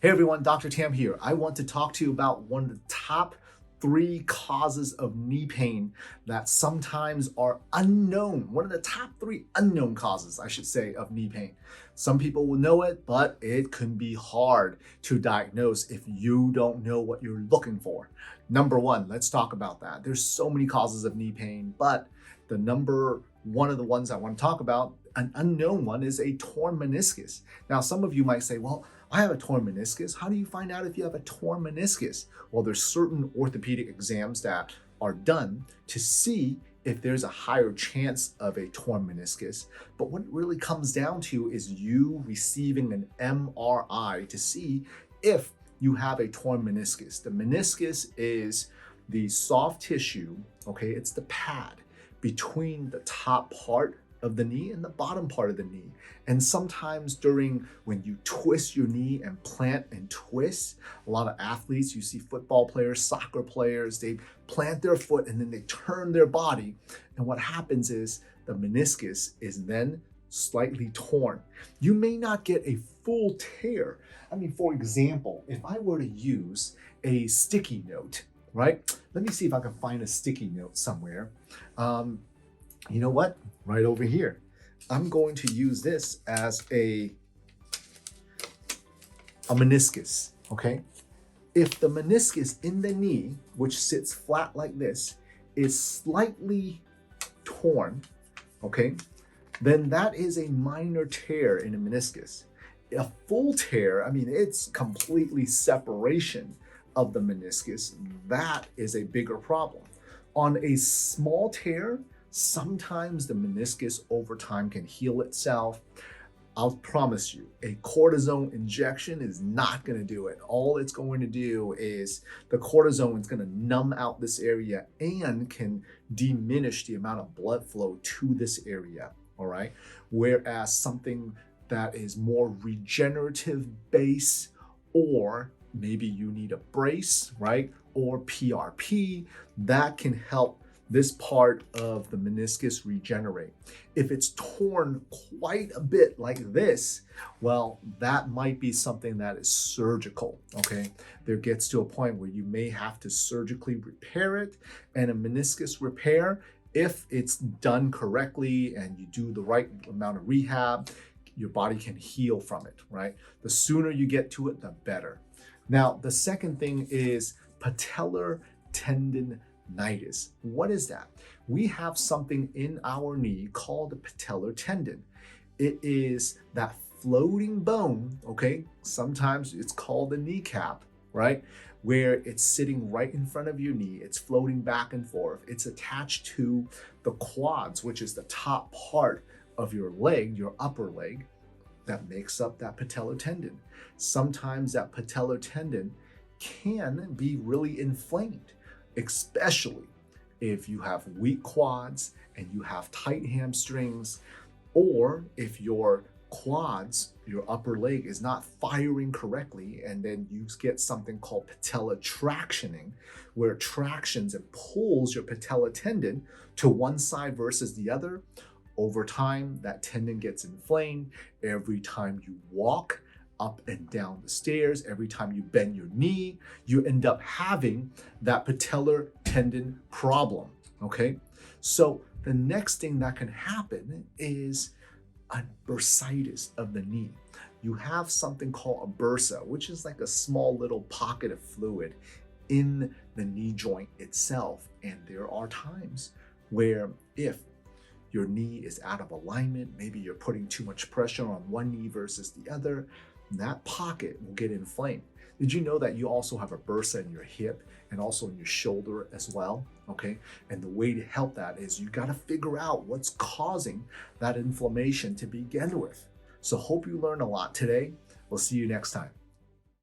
Hey everyone, Dr. Tam here. I want to talk to you about one of the top 3 causes of knee pain that sometimes are unknown. One of the top 3 unknown causes, I should say, of knee pain. Some people will know it, but it can be hard to diagnose if you don't know what you're looking for. Number 1, let's talk about that. There's so many causes of knee pain, but the number one of the ones I want to talk about, an unknown one, is a torn meniscus. Now, some of you might say, well, I have a torn meniscus. How do you find out if you have a torn meniscus? Well, there's certain orthopedic exams that are done to see if there's a higher chance of a torn meniscus. But what it really comes down to is you receiving an MRI to see if you have a torn meniscus. The meniscus is the soft tissue, okay? It's the pad between the top part of the knee and the bottom part of the knee. And sometimes when you twist your knee and plant and twist, a lot of athletes, you see football players, soccer players, they plant their foot and then they turn their body. And what happens is the meniscus is then slightly torn. You may not get a full tear. I mean, for example, if I were to use a sticky note, right? Let me see if I can find a sticky note somewhere. You know what? Right over here. I'm going to use this as a meniscus, okay? If the meniscus in the knee, which sits flat like this, is slightly torn, okay, then that is a minor tear in a meniscus. A full tear, I mean, it's completely separation of the meniscus. That is a bigger problem. On a small tear, sometimes the meniscus over time can heal itself. I'll promise you, a cortisone injection is not going to do it. All it's going to do is the cortisone is going to numb out this area and can diminish the amount of blood flow to this area, all right? Whereas something that is more regenerative base, or maybe you need a brace, right? Or PRP, that can help this part of the meniscus regenerate. If it's torn quite a bit like this, well, that might be something that is surgical, okay? There gets to a point where you may have to surgically repair it, and a meniscus repair, if it's done correctly and you do the right amount of rehab, your body can heal from it, right? The sooner you get to it, the better. Now, the second thing is patellar tendonitis. What is that? We have something in our knee called the patellar tendon. It is that floating bone, okay? Sometimes it's called the kneecap, right? Where it's sitting right in front of your knee. It's floating back and forth. It's attached to the quads, which is the top part of your leg, your upper leg, that makes up that patellar tendon. Sometimes that patellar tendon can be really inflamed, especially if you have weak quads and you have tight hamstrings, or if your quads, your upper leg, is not firing correctly, and then you get something called patellar tractioning, where it tractions and pulls your patellar tendon to one side versus the other. Over time, that tendon gets inflamed. Every time you walk up and down the stairs, every time you bend your knee, you end up having that patellar tendon problem, okay? So the next thing that can happen is a bursitis of the knee. You have something called a bursa, which is like a small little pocket of fluid in the knee joint itself. And there are times where if your knee is out of alignment, maybe you're putting too much pressure on one knee versus the other, that pocket will get inflamed. Did you know that you also have a bursa in your hip and also in your shoulder as well? Okay, and the way to help that is you got to figure out what's causing that inflammation to begin with. So hope you learn a lot today. We'll see you next time.